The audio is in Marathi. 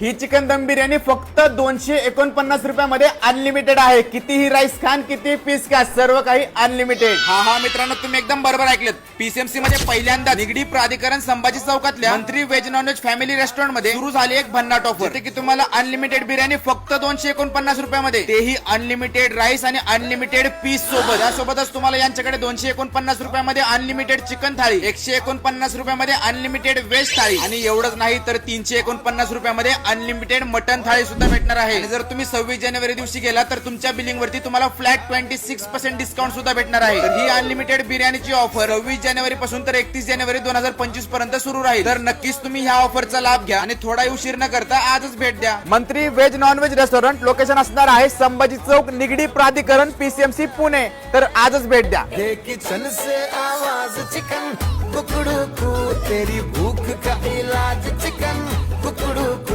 ही चिकन दम बिर्याणी फक्त 249 रुपयामध्ये अनलिमिटेड आहे। कितीही राईस खान, किती पीस खा, सर्व काही अनलिमिटेड। हा मित्रांनो, तुम्ही एकदम बरोबर ऐकलेत। पीसीएमसी मध्ये पहिल्यांदा निगडी प्राधिकरण संभाजी चौकातल्या मंत्री व्हेज नॉनव्हेज फॅमिली रेस्टॉरंट मध्ये सुरू झाली एक भन्नाट ऑफर, जिथे की तुम्हाला अनलिमिटेड बिर्याणी फक्त 249 रुपयामध्ये, तेही अनलिमिटेड राईस आणि अनलिमिटेड पीस सोबत। यासोबतच तुम्हाला यांच्याकडे 249 रुपयामध्ये अनलिमिटेड चिकन थाळी, 149 रुपयामध्ये अनलिमिटेड व्हेज थाळी आणि एवढंच नाही तर 349 रुपयामध्ये अनलिमिटेड मटन थाळी सुद्धा भेटणार आहे। आणि जर तुम्ही 26 जानेवारी दिवशी गेला तर तुमच्या बिलिंग वरती तुम्हाला फ्लॅट 26% डिस्काउंट सुद्धा भेटणार आहे। तर ही अनलिमिटेड बिर्याणीची ऑफर 26 जानेवारी पासून तर 31 जानेवारी 2025 पर्यंत सुरू राहील। तर नक्कीच तुम्ही ह्या ऑफरचा लाभ घ्या आणि थोडा उशीर न करता आजच भेट द्या। मंत्री व्हेज नॉनव्हेज रेस्टॉरंट लोकेशन असणार आहे संभाजी चौक, निगडी प्राधिकरण, पीसीएमसी पुणे। तर आजच भेट द्या। किचन से आवाज चिकन कुकड़ू को, तेरी भूख का इलाज चिकन कुकड़ू को।